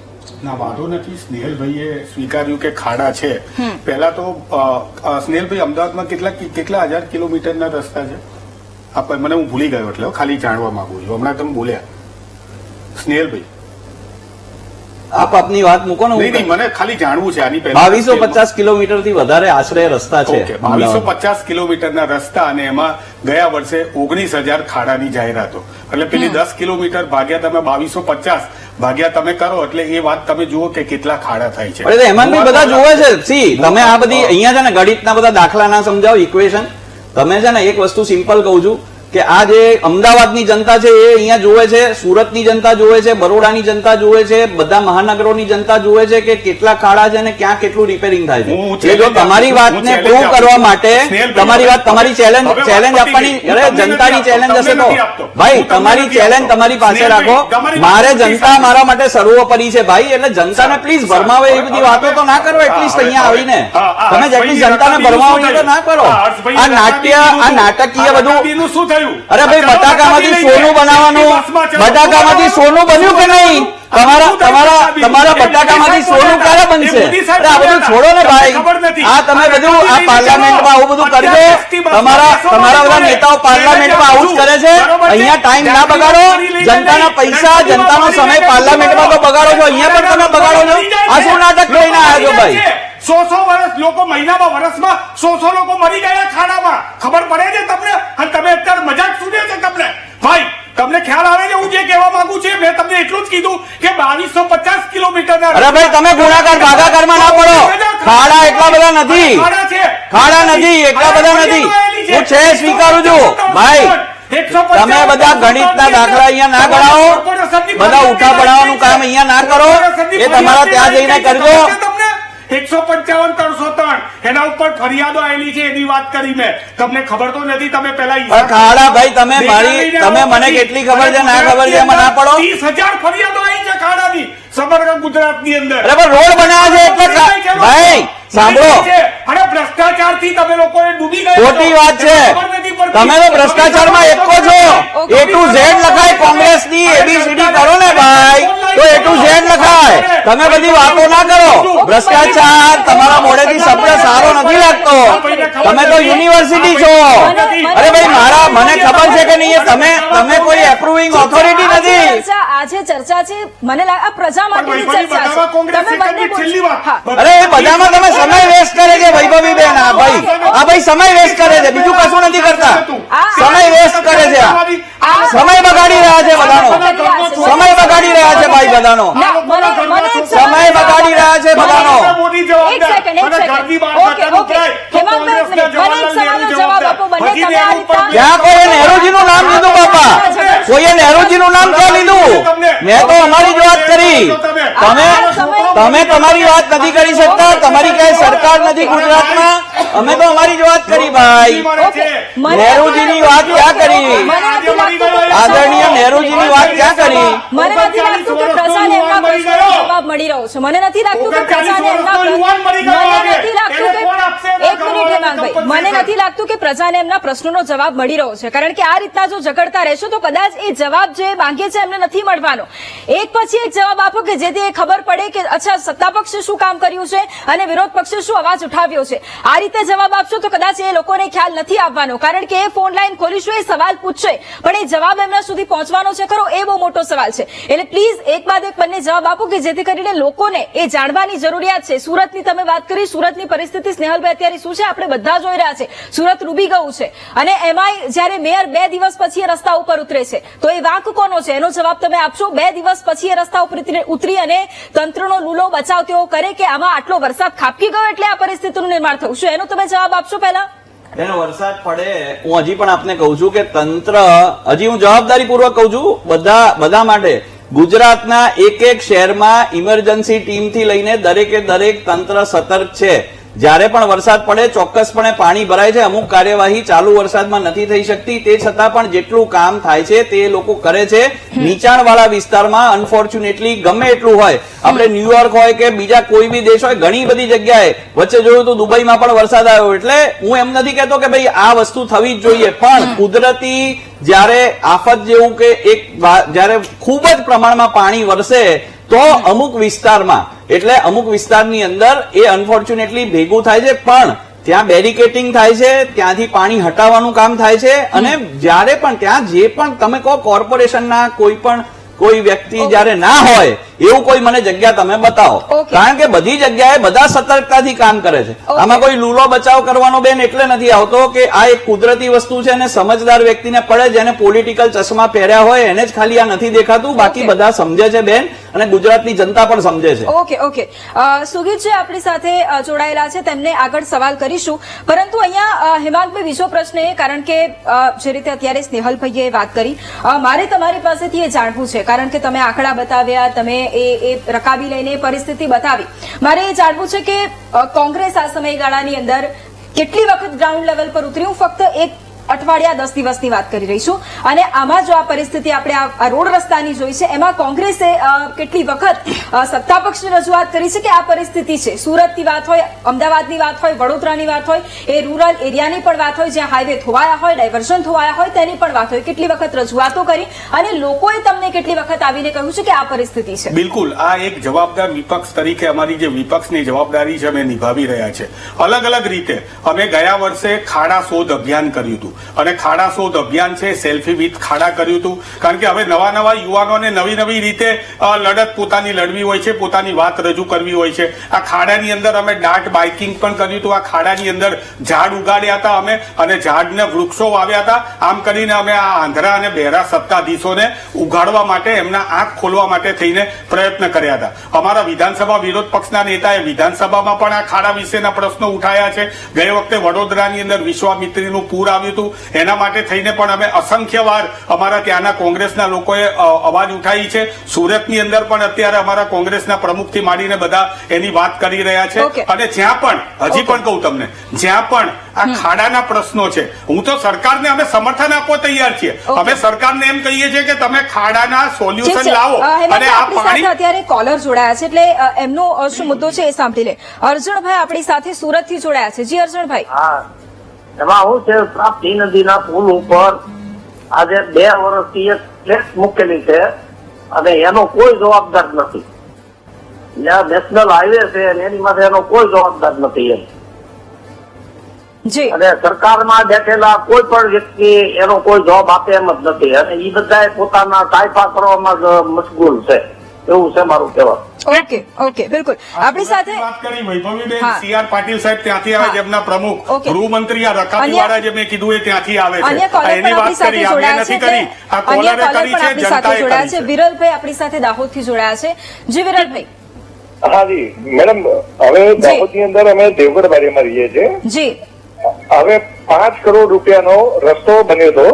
ના વાંધો નથી. સ્નેહલભાઈએ સ્વીકાર્યું કે ખાડા છે. પહેલા તો સ્નેહલભાઈ અમદાવાદમાં કેટલા હજાર કિલોમીટરના રસ્તા છે મને હું ભૂલી ગયો એટલે ખાલી જાણવા માંગુ છું. હમણાં તમે બોલ્યા સ્નેહલભાઈ આપ આપની વાત મૂકો ને. નહીં મને ખાલી જાણવું છે આની પહેલા 2250 કિલોમીટર થી વધારે આશરે રસ્તા છે. 2250 કિલોમીટરના રસ્તા અને એમાં ગયા વર્ષે 19,000 ખાડાની જાહેરાતો એટલે પેલી 10 કિલોમીટર ભાગ્યા તમે 2250 ભાગ્યા તમે કરો એટલે એ વાત તમે જુઓ કે કેટલા ખાડા થાય છે. અરે એમાં બી બધા જોવે છે. સી તમે આ બધી અહીંયા છે ને ગણિતના બધા દાખલા ના સમજાવો, ઇક્વેશન. તમે છે ને એક વસ્તુ સિમ્પલ કહું છું કે આ જે અમદાવાદની જનતા છે એ અહીંયા જોવે છે, સુરતની જનતા જોવે છે, બરોડાની જનતા જોવે છે, બધા મહાનગરોની જનતા જોવે છે કે કેટલા ખાડા છે અને ક્યાં કેટલું રિપેરિંગ થાય છે. એટલે જો તમારી વાતને પ્રૂવ કરવા માટે તમારી વાત, તમારી ચેલેન્જ આપવાની, અરે જનતાની ચેલેન્જ હશે તો ભાઈ તમારી ચેલેન્જ તમારી પાસે રાખો. મારે જનતા મારા માટે સર્વોપરી છે ભાઈ, એટલે જનતાને પ્લીઝ ભરમાવે એ બધી વાતો તો ના કરો. એટલીસ્ટ અહીંયા આવીને તમે જેટલી જનતાને ભરમાવો તો ના કરો. આ નાટકીય બધું શું થયું? અરે ભાઈ બટાકામાંથી સોનું બનાવવાનું, બટાકામાંથી સોનું બન્યું કે નહીં? તમારા બટાકામાંથી સોનું ક્યારે બનશે? અરે આ બધું છોડો ને ભાઈ. આ તમે બધું આ પાર્લામેન્ટમાં આવું બધું કરજો. તમારા બધા નેતાઓ પાર્લામેન્ટમાં આવું જ કરે છે. અહીંયા ટાઈમ ના બગાડો. જનતાના પૈસા, જનતાનો સમય પાર્લામેન્ટમાં તો બગાડો છો, અહીંયા પણ તમે બગાડો છો. આ શું નાટક લઈને આવ્યા છો ભાઈ? 100 વર્ષ લોકો મહિનામાં વર્ષમાં 100 લોકો મરી ગયા ખાડામાં. ખબર પડે છે તમને? અને તમે અત્યારે મજાક સુને છે તમને? ભાઈ તમને ખ્યાલ આવે છે હું જે કહેવા માંગુ છું? મેં તમને એટલું જ કીધું કે 2250 કિલોમીટર. અરે ભાઈ તમે ગુણાકાર ભાગાકારમાં ના પડો. ખાડા એટલા બધા નથી, ખાડા નથી એટલા બધા નથી. હું છે સ્વીકારું છું ભાઈ. તમે બધા ગણિતના દાખલા અહીંયા ના ગણાવો, બધા ઉઠા પડાવવાનું કામ અહીંયા ના કરો. એ તમારા ત્યાં જઈને કરજો. 155-303 એના ઉપર ફરિયાદો આવેલી છે એની વાત કરી મેં. તમને ખબર તો નથી? તમે પેલા ખાડા ભાઈ તમે મને કેટલી ખબર છે ના ખબર છે એમાં ના પડો. 30,000 ફરિયાદો આવી છે ખાડાની સમગ્ર ગુજરાતની અંદર. અરે પણ રોડ બનાવ્યા છે એટલે ભાઈ સાંભળો, અરે ભ્રષ્ટાચારથી તમે લોકોએ ડૂબી ગયા. ખોટી વાત છે. તમે તો ભ્રષ્ટાચારમાં એકો છો. A to Z લખાય કોંગ્રેસની, ABCD કરો ને ભાઈ તો A to Z લખાય. તમે બધી વાતો ના કરો. ભ્રષ્ટાચાર તમારા મોઢેથી શબ્દ સારો નથી લાગતો. તમે તો યુનિવર્સિટી છો. અરે ભાઈ મને ખબર છે કે નહીં, તમે કોઈ એપ્રુવિંગ ઓથોરિટી નથી. આજે ચર્ચા છે મને લાગે આ પ્રજા માટેની ચર્ચા છે. અરે એ બધામાં તમે સમય વેસ્ટ કરે છે વૈભવી બેન. આ ભાઈ સમય વેસ્ટ કરે છે, બીજું કશું નથી કરતા. સમય વેસ્ટ કરે છે, સમય બગાડી રહ્યા છે બધાનો. સમય બગાડી રહ્યા છે ભાઈ બધાનો. સમય બગાડી રહ્યા છે બધાનો. ક્યાં કોઈએ નહેરુજીનું નામ લીધું બાપા? કોઈએ નહેરુજીનું નામ ક્યાં લીધું? મેં તો અમારી જ વાત કરી. તમે તમારી વાત નથી કરી શકતા. તમારી કઈ સરકાર નથી ગુજરાતમાં. અમે તો અમારી જ વાત કરી ભાઈ. નહેરુજીની વાત ક્યાં કરી? આદરણીય નહેરુજીની વાત ક્યાં કરી? મને નથી લાગતું કે પ્રજાને એમના પ્રશ્નનો જવાબ મળી રહ્યો છે. મને નથી લાગતું કે પ્રજાને એમના પ્રશ્નોનો જવાબ મળી રહ્યો છે. કારણ કે આ રીતના જો ઝઘડતા રહેશો તો કદાચ એ જવાબ જે માંગે છે એમને નથી મળવાનો. એક પછી એક જવાબ આપો કે જેથી એ ખબર પડે કે અચ્છા સત્તા પક્ષે શું કામ કર્યું છે અને વિરોધ પક્ષે શું અવાજ ઉઠાવ્યો છે. આ રીતે જવાબ આપશો તો કદાચ એ લોકોને ખ્યાલ નથી આવવાનો. કારણ કે એ ફોન લાઈન ખોલીશું, એ સવાલ પૂછશે, પણ એ જવાબ એમના સુધી પહોંચવાનો છે ખરો એ બહુ મોટો સવાલ છે. એટલે પ્લીઝ એક બાદ એક બંને જવાબ આપો કે જેથી કરીને લોકોને એ જાણવાની જરૂરિયાત છે. સુરતની તમે વાત કરી, સુરતની પરિસ્થિતિ સ્નેહલભાઈ અત્યારે શું છે આપણે બધા જોઈ રહ્યા છે. સુરત ડૂબી ગયું છે અને એમાંય જયારે મેયર 2 દિવસ પછી એ રસ્તા ઉપર ઉતરે છે તો એ વાંક કોનો છે એનો જવાબ તમે આપશો. 2 દિવસ પછી એ રસ્તા ઉપર ઉતરી અને તંત્રનો લૂલો બચાવ તેઓ કરે કે આમાં આટલો વરસાદ ખાબકી ગયો એટલે આ પરિસ્થિતિનું નિર્માણ થયું. શું એનો તમે જવાબ આપશો? પહેલા એનો વરસાદ પડે હું હજી પણ આપને કહું છું કે તંત્ર, હજી હું જવાબદારી પૂર્વક કહું છું બધા માટે, ગુજરાતના એક શહેરમાં ઇમરજન્સી ટીમથી લઈને દરેકે દરેક તંત્ર સતર્ક છે. જ્યારે પણ વરસાદ પડે ચોક્કસપણે પાણી ભરાય છે. અમુક કાર્યવાહી ચાલુ વરસાદમાં નથી થઈ શકતી, તે છતાં પણ જેટલું કામ થાય છે તે લોકો કરે છે. નીચાણવાળા વિસ્તારમાં અનફોર્ચ્યુનેટલી ગમે એટલું હોય, આપણે ન્યુયોર્ક હોય કે બીજા કોઈ બી દેશ હોય, ઘણી બધી જગ્યાએ વચ્ચે જોયું તો દુબઈમાં પણ વરસાદ આવ્યો. એટલે હું એમ નથી કહેતો કે ભાઈ આ વસ્તુ થવી જ જોઈએ, પણ કુદરતી જયારે આફત જેવું કે જયારે ખૂબ જ પ્રમાણમાં પાણી વરસે તો અમુક વિસ્તારમાં, એટલે અમુક વિસ્તારની અંદર એ અનફોર્ચ્યુનેટલી ભેગું થાય છે, પણ ત્યાં બેરિકેટિંગ થાય છે, ત્યાંથી પાણી હટાવવાનું કામ થાય છે. અને જયારે પણ ત્યાં જે પણ તમે કહો કોર્પોરેશનના કોઈ વ્યક્તિ જયારે ના હોય એવું કોઈ મને જગ્યા તમે બતાવો. Okay. કારણ કે બધી જગ્યાએ બધા સતર્કતાથી કામ કરે છે. Okay. આમાં કોઈ લૂલો બચાવ કરવાનો બેન એટલે નથી આવતો કે આ એક કુદરતી વસ્તુ છે અને સમજદાર વ્યક્તિને પડે, જેને પોલિટિકલ ચશ્મા પહેર્યા હોય એને જ ખાલી આ નથી દેખાતું, બાકી Okay. બધા સમજે છે બેન, અને ગુજરાતની જનતા પણ સમજે છે. ઓકે સુગીત જે આપણી સાથે જોડાયેલા છે તેમને આગળ સવાલ કરીશું, પરંતુ અહીંયા હેમાંગભાઈ બીજો પ્રશ્ન એ, કારણ કે જે રીતે અત્યારે સ્નેહલભાઈએ વાત કરી, મારે તમારી પાસેથી એ જાણવું છે, કારણ કે તમે આંકડા બતાવ્યા, તમે એ રકાબી લઈને પરિસ્થિતિ બતાવી, મારે એ જાણવું છે કે કોંગ્રેસ આ સમયગાળાની અંદર કેટલી વખત ગ્રાઉન્ડ લેવલ પર ઉતરી? હું ફક્ત એક અઠવાડિયા 10 દિવસની વાત કરી રહી છું, અને આમાં જો આ પરિસ્થિતિ આપણે આ રોડ રસ્તાની જોઈ છે, એમાં કોંગ્રેસે કેટલી વખત સત્તા પક્ષને રજૂઆત કરી છે કે આ પરિસ્થિતિ છે? સુરતની વાત હોય, અમદાવાદની વાત હોય, વડોદરાની વાત હોય, એ રૂરલ એરિયાની પણ વાત હોય, જ્યાં હાઈવે ધોવાયા હોય, ડાયવર્ઝન ધોવાયા હોય, તેની પણ વાત હોય, કેટલી વખત રજૂઆતો કરી અને લોકોએ તમને કેટલી વખત આવીને કહ્યું છે કે આ પરિસ્થિતિ છે? બિલકુલ, આ એક જવાબદાર વિપક્ષ તરીકે અમારી જે વિપક્ષની જવાબદારી છે અમે નિભાવી રહ્યા છે. અલગ અલગ રીતે અમે ગયા વર્ષે ખાડા શોધ અભિયાન કર્યું હતું, અને ખાડા શોધ અભિયાન છે સેલ્ફી વિથ ખાડા કર્યું હતું, કારણ કે હવે નવા નવા યુવાનોને નવી નવી રીતે લડત પોતાની લડવી હોય છે, પોતાની વાત રજૂ કરવી હોય છે. આ ખાડાની અંદર અમે ડાર્ટ બાઇકિંગ પણ કર્યું હતું. આ ખાડાની અંદર ઝાડ ઉગાડ્યા હતા અમે, અને ઝાડને વૃક્ષો વાવ્યા હતા. આમ કરીને અમે આ આંધળા અને બહેરા સત્તાધીશોને ઉગાડવા માટે, એમના આંખ ખોલવા માટે થઈને પ્રયત્ન કર્યા હતા. અમારા વિધાનસભા વિરોધ પક્ષના નેતાએ વિધાનસભામાં પણ આ ખાડા વિશેના પ્રશ્નો ઉઠાયા છે. ગઈ વખતે વડોદરાની અંદર વિશ્વામિત્રીનું પૂર આવ્યું હતું, એના માટે થઈને પણ અમે અસંખ્ય વાર અમારા ત્યાંના કોંગ્રેસના લોકોએ અવાજ ઉઠાવી છે. સુરતની અંદર પણ અત્યારે અમારા કોંગ્રેસના પ્રમુખથી માંડીને બધા એની વાત કરી રહ્યા છે. Okay. અને જ્યાં પણ હજી પણ કહું તમને, જ્યાં પણ આ ખાડાના પ્રશ્નો છે, હું તો સરકારને અમે સમર્થન આપવા તૈયાર છીએ. અમે સરકારને એમ કહીએ છીએ કે તમે ખાડાના સોલ્યુશન લાવો, અને આ પાણી. અત્યારે કોલર જોડાયા છે, એટલે એમનો શું મુદ્દો છે એ સાંભળી લે. અર્જુનભાઈ આપણી સાથે સુરતથી જોડાયા છે. જી અર્જુનભાઈ. હા, એમાં શું છે, તાપ્તી નદીના પુલ ઉપર આજે 2 વર્ષથી એક પ્લેટ મૂકેલી છે, અને એનો કોઈ જવાબદાર નથી. જ્યાં નેશનલ હાઈવે છે એની માટે એનો કોઈ જવાબદાર નથી એમ. જી. અને સરકારમાં બેઠેલા કોઈ પણ વ્યક્તિ એનો કોઈ જવાબ આપે એમ જ નથી, અને એ બધા પોતાના કાયફા કરવામાં જ મશગુલ છે, એવું છે મારું કહેવાનું. ઓકે બિલકુલ. આપણી સાથે વાત કરી વૈભવીબેન, હા. CR પાટીલ સાહેબ ત્યાંથી આવે છે, એમના પ્રમુખ. Okay. ગૃહમંત્રી આ રકાબી વાળા જે મેં કીધું એ ત્યાંથી આવે છે. અન્ય કોલર એની પણ આપણી વાત સાથે કરી, અમે જોડાયા છે, નથી કરી. આ અન્ય કોલરે કોલર કરી પણ છે, આપણી સાથે જનતાએ જોડાયા કરી છે. છે. વિરલભાઈ આપણી સાથે દાહોદથી જોડાયા છે. જી વિરલભાઈ. હા જી મેડમ, હવે દાહોદની અંદર અમે દેવગઢ બારીમાં રહીએ છીએ. જી. હવે 5 કરોડ રૂપિયાનો રસ્તો બન્યો હતો,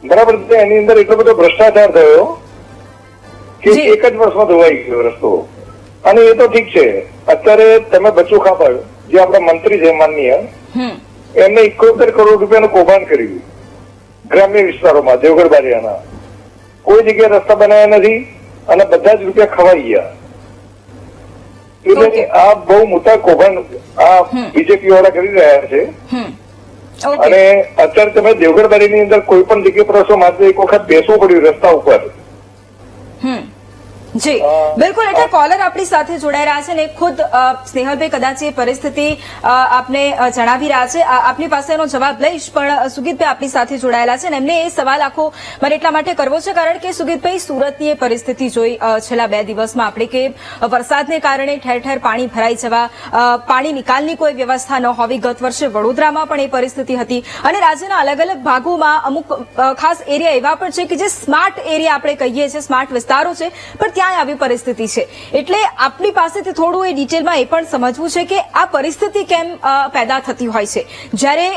બરાબર છે. એની અંદર એટલો બધો ભ્રષ્ટાચાર થયો કે જી. 1 જ વર્ષમાં ધોવાઈ ગયો રસ્તો. અને એ તો ઠીક છે, અત્યારે તમે બચ્ચુ ખાપર જે આપણા મંત્રી છે માનનીય, એમને 71 કરોડ રૂપિયાનું કૌભાંડ કર્યું ગ્રામ્ય વિસ્તારોમાં દેવગઢ બારિયાના. કોઈ જગ્યાએ રસ્તા બનાવ્યા નથી, અને બધા જ રૂપિયા ખવાઈ ગયા. એટલે આ બહુ મોટા કૌભાંડ આ બીજેપી વાળા કરી રહ્યા છે. અને અત્યારે તમે દેવગઢ બારીની અંદર કોઈ પણ જગ્યાએ પ્રવાસો માત્ર એક વખત બેસવું પડ્યું રસ્તા ઉપર. જી બિલકુલ. એટલે કોલર આપણી સાથે જોડાઈ રહ્યા છે, ને ખુદ સ્નેહલભાઈ કદાચ એ પરિસ્થિતિ આપને જણાવી રહ્યા છે. આપની પાસે એનો જવાબ લઈશ, પણ સુગીતભાઈ આપણી સાથે જોડાયેલા છે, ને એમને એ સવાલ આખો મારે એટલા માટે કરવો છે કારણ કે સુગીતભાઈ, સુરતની એ પરિસ્થિતિ જોઈ છેલ્લા 2 દિવસમાં આપણે કે વરસાદને કારણે ઠેર ઠેર પાણી ભરાઈ જવા, પાણી નિકાલની કોઈ વ્યવસ્થા ન હોવી. ગત વર્ષે વડોદરામાં પણ એ પરિસ્થિતિ હતી, અને રાજ્યના અલગ અલગ ભાગોમાં અમુક ખાસ એરિયા એવા પણ છે કે જે સ્માર્ટ એરિયા આપણે કહીએ છીએ, સ્માર્ટ વિસ્તારો છે, પણ ત્યાં આવી પરિસ્થિતિ છે. એટલે આપની પાસેથી થોડું એ ડિટેલમાં એ પણ સમજવું છે કે આ પરિસ્થિતિ કેમ પેદા થતી હોય છે. જ્યારે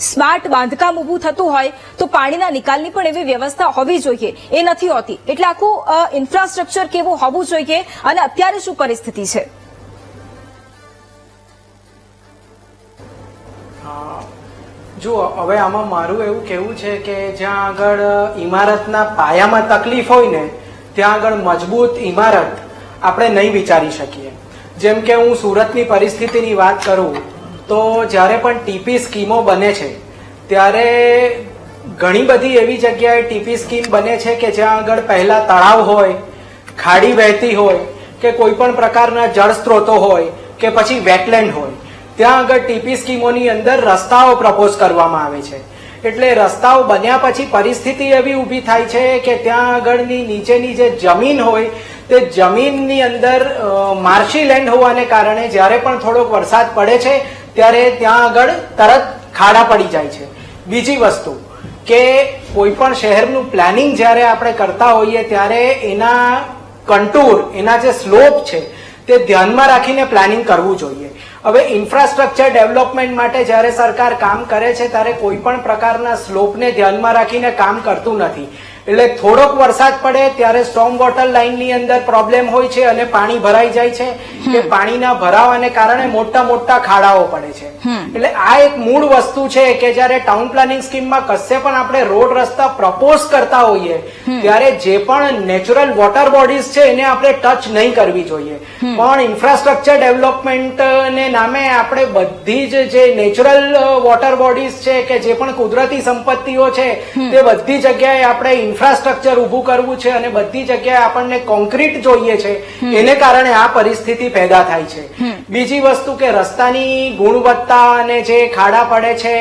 સ્માર્ટ બાંધકામ ઉભું થતું હોય તો પાણીના નિકાલની પણ એવી વ્યવસ્થા હોવી જોઈએ, એ નથી હોતી. એટલે આખું ઇન્ફ્રાસ્ટ્રક્ચર કેવું હોવું જોઈએ, અને અત્યારે શું પરિસ્થિતિ છે? જુઓ, હવે આમાં મારું એવું કહેવું છે કે જ્યાં આગળ ઇમારતના પાયામાં તકલીફ હોય ને, ત્યાં આગળ મજબૂત ઇમારત આપણે નહીં વિચારી શકીએ. જેમ કે હું સુરતની પરિસ્થિતિની વાત કરું તો જ્યારે પણ ટીપી સ્કીમો બને છે ત્યારે ઘણી બધી એવી જગ્યાએ ટીપી સ્કીમ બને છે કે જ્યાં આગળ પહેલા તળાવ હોય, ખાડી વહેતી હોય, કે કોઈ પણ પ્રકારના જળ સ્ત્રોતો હોય, કે પછી વેટલેન્ડ હોય, ત્યાં આગળ ટીપી સ્કીમોની અંદર રસ્તાઓ પ્રપોઝ કરવામાં આવે છે. એટલે રસ્તાઓ બન્યા પછી પરિસ્થિતિ એવી ઊભી થાય છે કે ત્યાં આગળની નીચેની જે જમીન હોય તે જમીનની અંદર માર્શી લેન્ડ હોવાને કારણે જ્યારે પણ થોડોક વરસાદ પડે છે ત્યારે ત્યાં આગળ તરત ખાડા પડી જાય છે. બીજી વસ્તુ કે કોઈ પણ શહેરનું પ્લાનિંગ જ્યારે આપણે કરતા હોઈએ ત્યારે એના કન્ટુર, એના જે સ્લોપ છે તે ધ્યાનમાં રાખીને પ્લાનિંગ કરવું જોઈએ. હવે ઇન્ફ્રાસ્ટ્રક્ચર ડેવલપમેન્ટ માટે જ્યારે સરકાર કામ કરે છે ત્યારે કોઈ પણ પ્રકારના સ્લોપને ધ્યાનમાં રાખીને કામ કરતું નથી. એટલે થોડોક વરસાદ પડે ત્યારે સ્ટોર્મ વોટર લાઇનની અંદર પ્રોબ્લેમ હોય છે અને પાણી ભરાઈ જાય છે. કે પાણીના ભરાવાને કારણે મોટા મોટા ખાડાઓ પડે છે. એટલે આ એક મૂળ વસ્તુ છે કે જ્યારે ટાઉન પ્લાનિંગ સ્કીમમાં કશે પણ આપણે રોડ રસ્તા પ્રપોઝ કરતા હોઈએ ત્યારે જે પણ નેચરલ વોટર બોડીઝ છે એને આપણે ટચ નહીં કરવી જોઈએ. પણ ઇન્ફ્રાસ્ટ્રક્ચર ડેવલપમેન્ટ ને નામે આપણે બધી જ જે નેચરલ વોટર બોડીઝ છે કે જે પણ કુદરતી સંપત્તિઓ છે તે બધી જગ્યાએ આપણે ઇન્ફ્રાસ્ટ્રક્ચર ઉભું કરવું છે અને બધી જગ્યાએ આપણને કોન્ક્રીટ જોઈએ છે. એને કારણે આ પરિસ્થિતિ પેદા થાય છે. બીજી વસ્તુ કે રસ્તાની ગુણવત્તા અને જે ખાડા પડે છે,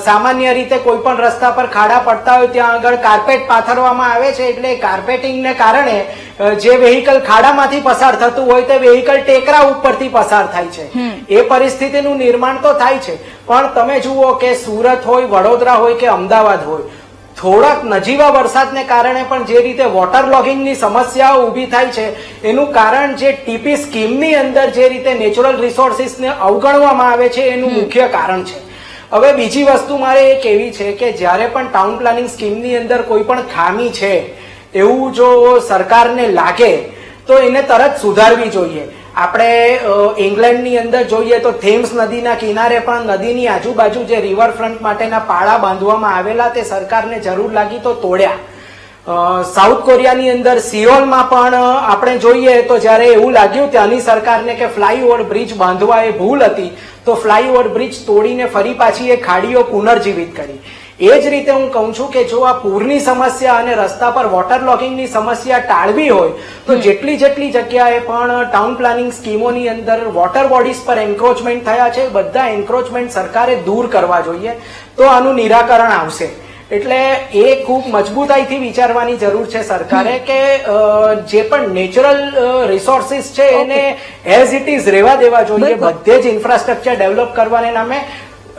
સામાન્ય રીતે કોઈ પણ રસ્તા પર ખાડા પડતા હોય ત્યાં આગળ કાર્પેટ પાથરવામાં આવે છે. એટલે કાર્પેટિંગને કારણે જે વેહિકલ ખાડામાંથી પસાર થતું હોય તે વેહિકલ ટેકરા ઉપરથી પસાર થાય છે. એ પરિસ્થિતિનું નિર્માણ તો થાય છે, પણ તમે જુઓ કે સુરત હોય, વડોદરા હોય કે અમદાવાદ હોય, થોડાક નજીવા વરસાદને કારણે પણ જે રીતે વોટર લોગિંગની સમસ્યાઓ ઊભી થાય છે એનું કારણ જે ટીપી સ્કીમની અંદર જે રીતે નેચરલ રિસોર્સિસને અવગણવામાં આવે છે એનું મુખ્ય કારણ છે. હવે બીજી વસ્તુ મારે એ કહેવી છે કે જ્યારે પણ ટાઉન પ્લાનિંગ સ્કીમની અંદર કોઈ પણ ખામી છે એવું જો સરકારને લાગે તો એને તરત સુધારવી જોઈએ. આપણે ઇંગ્લેન્ડની અંદર જોઈએ તો થેમ્સ નદીના કિનારે પણ નદીની આજુબાજુ જે રિવરફ્રન્ટ માટેના પાળા બાંધવામાં આવેલા તે સરકારને જરૂર લાગી તો તોડ્યા. સાઉથ કોરિયાની અંદર સિયોલમાં પણ આપણે જોઈએ તો જ્યારે એવું લાગ્યું ત્યાંની સરકારને કે ફ્લાયઓવર બ્રિજ બાંધવા એ ભૂલ હતી તો ફ્લાયઓવર બ્રિજ તોડીને ફરી પાછી એ ખાડીઓ પુનર્જીવિત કરી. એ જ રીતે હું કહું છું કે જો આ પૂરની સમસ્યા અને રસ્તા પર વોટર લોગિંગની સમસ્યા ટાળવી હોય તો જેટલી જગ્યાએ પણ ટાઉન પ્લાનિંગ સ્કીમોની અંદર વોટર બોડીઝ પર એન્ક્રોચમેન્ટ થયા છે બધા એન્ક્રોચમેન્ટ સરકારે દૂર કરવા જોઈએ તો આનું નિરાકરણ આવશે. એટલે એ ખૂબ મજબૂતાઈથી વિચારવાની જરૂર છે સરકારે કે જે પણ નેચરલ રિસોર્સિસ છે એને એઝ ઇટ ઇઝ રહેવા દેવા જોઈએ. બધે જ ઇન્ફ્રાસ્ટ્રક્ચર ડેવલપ કરવાને નામે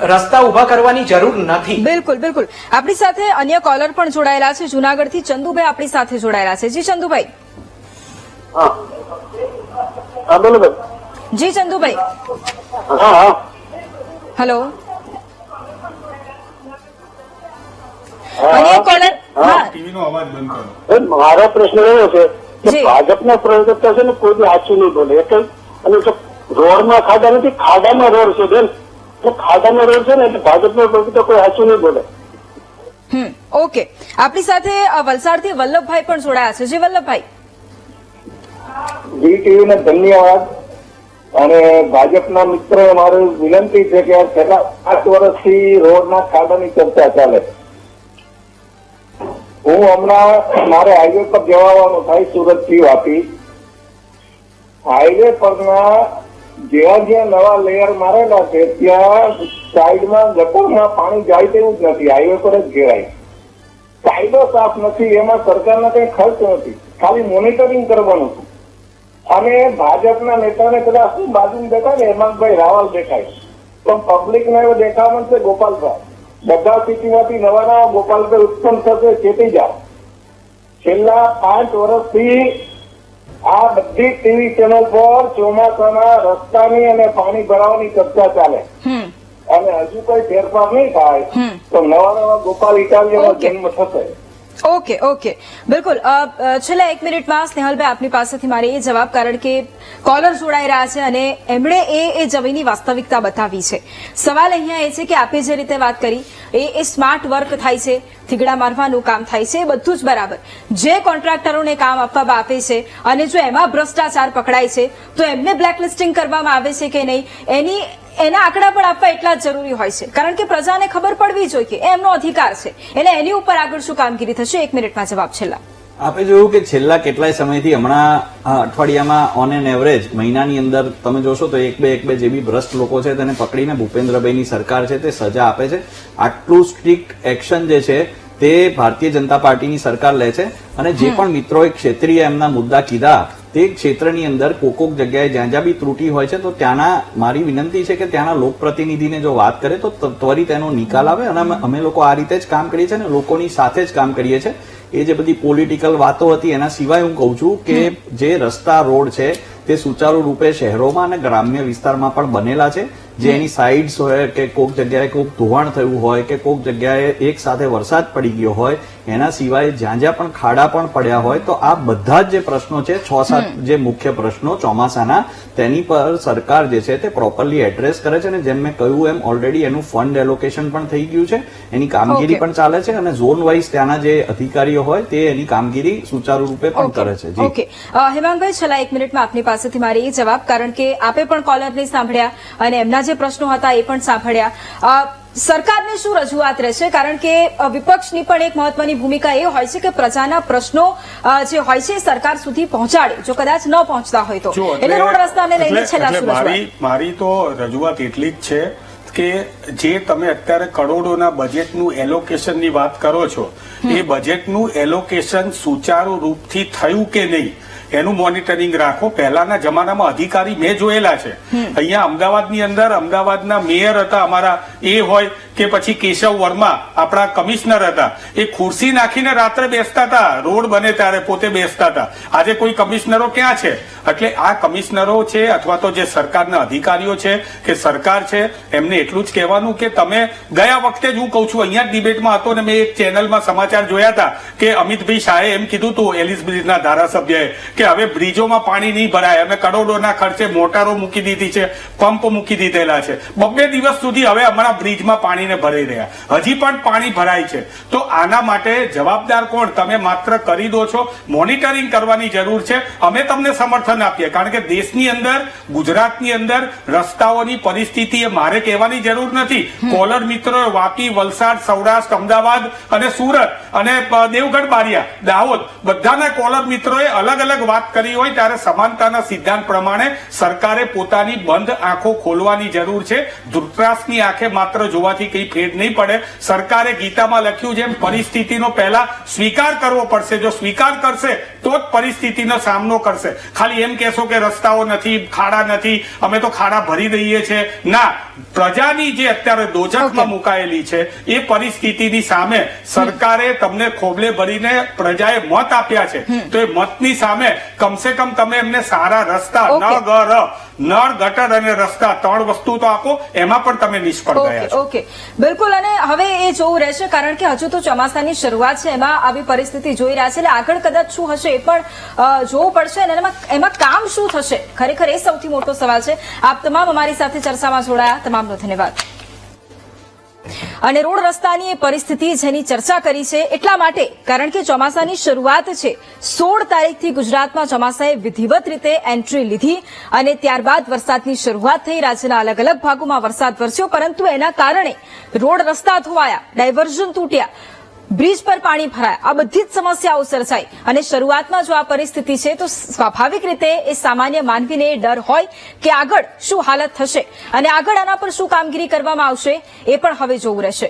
રસ્તા ઉભા કરવાની જરૂર નથી. બિલકુલ બિલકુલ. આપણી સાથે અન્ય કોલર પણ જોડાયેલા છે જુનાગઢથી. ચંદુભાઈ આપણી સાથે જોડાયેલા છે. જી ચંદુભાઈ. બોલો બેન. જી ચંદુભાઈ. હેલો. અન્ય કોલર. ટીવીનો અવાજ બંધ કરો. મારો પ્રશ્ન એવો છે કે જી. ભાજપના પ્રવર્તક છે ને કોઈ બી સાચું નહીં બોલે. એટલે અને રોડમાં ખાડા નથી, ખાડામાં રોડ છે બેન. ખાડામાં રોડ છે ને એટલે ભાજપના પ્રવર્તક કોઈ સાચું નહીં બોલે. ઓકે. આપણી સાથે વલસાડથી વલ્લભભાઈ પણ જોડાયા છે. જી વલ્લભભાઈ. જી ટીવીને ધન્યવાદ. અને ભાજપના મિત્રો મારી વિનંતી છે કે છેલ્લા 5 વર્ષથી રોડના ખાડાની ચર્ચા ચાલે. હું હમણાં મારે હાઈવે પર જવાનું થાય સુરત થી વાપી. હાઈવે પરના જ્યાં જ્યાં નવા લેયર મારેલા છે ત્યાં સાઈડમાં ગટરમાં પાણી જાય તેવું જ નથી. હાઈવે પર જ ઘેરાય. સાઈડો સાફ નથી, એમાં સરકારના કઈ ખર્ચ નથી, ખાલી મોનિટરિંગ કરવાનું છે. અને ભાજપના નેતાને કદાચ શું બાજુ દેખાય ને હેમંતભાઈ રાવલ દેખાય પણ પબ્લિકને એવું દેખાવાનું છે ગોપાલભાઈ. બધા સિટીમાંથી નવા ગોપાલભાઈ ઉત્પન્ન થશે, ચેતી જાઓ. છેલ્લા 5 વર્ષથી આ બધી ટીવી ચેનલ પર ચોમાસાના રસ્તાની અને પાણી ભરાવાની ચર્ચા ચાલે અને હજુ કોઈ ફેરફાર નહીં થાય તો નવા ગોપાલ ઇટાલિયાનો જન્મ થશે. ઓકે ઓકે બિલકુલ. છેલ્લા 1 મિનિટમાં સ્નેહલભાઈ આપની પાસેથી મારે એ જવાબ, કારણ કે કોલર જોડાઈ રહ્યા છે અને એમણે એ જમીનની વાસ્તવિકતા બતાવી છે. સવાલ અહીંયા એ છે કે આપે જે રીતે વાત કરી એ સ્માર્ટ વર્ક થાય છે, થીગડા મારવાનું કામ થાય છે, એ બધું જ બરાબર. જે કોન્ટ્રાક્ટરોને કામ આપવામાં આવે છે અને જો એમાં ભ્રષ્ટાચાર પકડાય છે તો એમને બ્લેકલિસ્ટિંગ કરવામાં આવે છે કે નહીં એના આંકડા પણ આપવા એટલા જ જરૂરી હોય છે, કારણ કે પ્રજાને ખબર પડવી જોઈએ, એમનો અધિકાર છે. એટલે એની ઉપર આગળ શું કામગીરી થશે? 1 મિનિટમાં જવાબ છેલ્લા. આપણે જોયું કે છેલ્લા કેટલાય સમયથી હમણાં અઠવાડિયામાં ઓન એન એવરેજ મહિનાની અંદર તમે જોશો તો એક બે જે બી ભ્રષ્ટ લોકો છે તેને પકડીને ભૂપેન્દ્રભાઈની સરકાર છે તે સજા આપે છે. આટલું સ્ટ્રિક્ટ એક્શન જે છે તે ભારતીય જનતા પાર્ટીની સરકાર લે છે. અને જે પણ મિત્રોએ ક્ષેત્રીય એમના મુદ્દા કીધા તે ક્ષેત્રની અંદર કોક જગ્યાએ જ્યાં જ્યાં બી ત્રુટી હોય છે તો ત્યાંના મારી વિનંતી છે કે ત્યાંના લોકપ્રતિનિધિને જો વાત કરે તો ત્વરિત એનો નિકાલ આવે. અને અમે લોકો આ રીતે જ કામ કરીએ છીએ અને લોકોની સાથે જ કામ કરીએ છીએ. એ જે બધી પોલિટિકલ વાતો હતી એના સિવાય હું કહું છું કે જે રસ્તા રોડ છે તે સુચારુ રૂપે શહેરોમાં અને ગ્રામ્ય વિસ્તારમાં પણ બનેલા છે. જે એની સાઇડ્સ હોય કે કોઈક જગ્યાએ કોઈક ધોવાણ થયું હોય કે કોઈક જગ્યાએ એક સાથે વરસાદ પડી ગયો હોય એના સિવાય જ્યાં જ્યાં પણ ખાડા પણ પડ્યા હોય તો આ બધા જ જે પ્રશ્નો છે 6-7 જે મુખ્ય પ્રશ્નો ચોમાસાના તેની પર સરકાર જે છે તે પ્રોપરલી એડ્રેસ કરે છે. અને જેમ મેં કહ્યું એમ ઓલરેડી એનું ફંડ એલોકેશન પણ થઈ ગયું છે. એની કામગીરી પણ ચાલે છે અને ઝોન વાઇઝ ત્યાંના જે અધિકારીઓ હોય તે એની કામગીરી સુચારુ રૂપે પણ કરે છે. જી ઓકે હેમાંગભાઈ, છેલ્લા 1 મિનિટમાં આપની પાસેથી મારી એ જવાબ, કારણ કે આપે પણ કોલરને સાંભળ્યા અને એમના જે પ્રશ્નો હતા એ પણ સાંભળ્યા. સરકારને શું રજૂઆત રહેશે, કારણ કે વિપક્ષની પણ એક મહત્વની ભૂમિકા એ હોય છે કે પ્રજાના પ્રશ્નો જે હોય છે સરકાર સુધી પહોંચાડે, જો કદાચ ન પહોંચતા હોય તો. એટલે રોડ રસ્તાને લઈને છેલ્લા શું રજૂઆત? મારી તો રજૂઆત એટલી જ છે કે જે તમે અત્યારે કરોડોના બજેટનું એલોકેશનની વાત કરો છો એ બજેટનું એલોકેશન સુચારુ રૂપથી થયું કે નહીં એનું મોનિટરિંગ રાખો. પહેલાના જમાનામાં અધિકારી મેં જોયેલા છે અહીંયા અમદાવાદની અંદર, અમદાવાદના મેયર હતા અમારા એ હોય કે પછી કેશવ વર્મા આપણા કમિશનર હતા, એ ખુરશી નાખીને રાત્રે બેસતા હતા, રોડ બને ત્યારે પોતે બેસતા હતા. આજે કોઈ કમિશનરો ક્યાં છે? એટલે આ કમિશનરો છે અથવા તો જે સરકારના અધિકારીઓ છે કે સરકાર છે એમને એટલું જ કહેવાનું કે તમે ગયા વખતે જ હું કહું છું અહીંયા જ ડિબેટમાં હતો ને મેં એક ચેનલમાં સમાચાર જોયા હતા કે અમિતભાઈ શાહે એમ કીધું હતું એલિસ બ્રિજના ધારાસભ્યએ કે હવે બ્રિજોમાં પાણી નહીં ભરાય, અમે કરોડોના ખર્ચે મોટરો મૂકી દીધી છે, પંપ મૂકી દીધેલા છે, 2 દિવસ સુધી હવે અમારા બ્રિજમાં પાણીને ભરાઈ રહ્યા, હજી પણ પાણી ભરાય છે. તો આના માટે જવાબદાર કોણ? તમે માત્ર કરી દો છો, મોનિટરિંગ કરવાની જરૂર છે. અમે તમને સમર્થન આપીએ કારણ કે દેશની અંદર, ગુજરાતની અંદર રસ્તાઓની પરિસ્થિતિ એ મારે કહેવાની જરૂર નથી. કોલર મિત્રોએ વાપી, વલસાડ, સૌરાષ્ટ્ર, અમદાવાદ અને સુરત અને દેવગઢ બારિયા, દાહોદ બધાના કોલર મિત્રોએ અલગ અલગ વાત કરી હોય ત્યારે સમાનતાના સિદ્ધાંત પ્રમાણે સરકારે પોતાની બંધ આંખો ખોલવાની જરૂર છે. ધૃતરાષ્ટ્રની આંખે માત્ર જોવાથી કઈ ફેર નહીં પડે. સરકારે ગીતામાં લખ્યું છે એમ પરિસ્થિતિનો પહેલા સ્વીકાર કરવો પડશે. જો સ્વીકાર કરશે તો જ પરિસ્થિતિનો સામનો કરશે. ખાલી એમ કહેશો કે રસ્તાઓ નથી, ખાડા નથી, અમે તો ખાડા ભરી દઈએ છીએ, ના. પ્રજાની જે અત્યારે દોજખમાં મુકાયેલી છે એ પરિસ્થિતિની સામે સરકારે તમને ખોબલે ભરીને પ્રજાએ મત આપ્યા છે તો એ મતની સામે કમસે કમ તમે એમને સારા રસ્તા, નળ, ગટર અને રસ્તા 3 વસ્તુ તો આપો. એમાં પણ તમે નિષ્ફળ ગયા છો. ઓકે, બિલકુલ. અને હવે એ જોવું રહેશે કારણ કે હજુ તો ચોમાસાની શરૂઆત છે, એમાં આવી પરિસ્થિતિ જોઈ રહ્યા છે એટલે આગળ કદાચ શું હશે એ પણ જોવું પડશે અને એમાં કામ શું થશે ખરેખર એ સૌથી મોટો સવાલ છે. આપ તમામ અમારી સાથે ચર્ચામાં જોડાયા, તમામનો ધન્યવાદ. અને રોડ રસ્તાની એ પરિસ્થિતિ જેની ચર્ચા કરી છે એટલા માટે કારણ કે ચોમાસાની શરૂઆત છે. 16 તારીખથી ગુજરાતમાં ચોમાસાએ વિધિવત રીતે એન્ટ્રી લીધી અને ત્યારબાદ વરસાદની શરૂઆત થઈ. રાજ્યના અલગ અલગ ભાગોમાં વરસાદ વરસ્યો, પરંતુ એના કારણે રોડ રસ્તા ધોવાયા, ડાયવર્ઝન તૂટ્યા, બ્રિજ પર પાણી ભરાયા, આ બધી જ સમસ્યાઓ સર્જાઈ. અને શરૂઆતમાં જો આ પરિસ્થિતિ છે તો સ્વાભાવિક રીતે એ સામાન્ય માનવીને ડર હોય કે આગળ શું હાલત થશે અને આગળ આના પર શું કામગીરી કરવામાં આવશે એ પણ હવે જોવું રહેશે.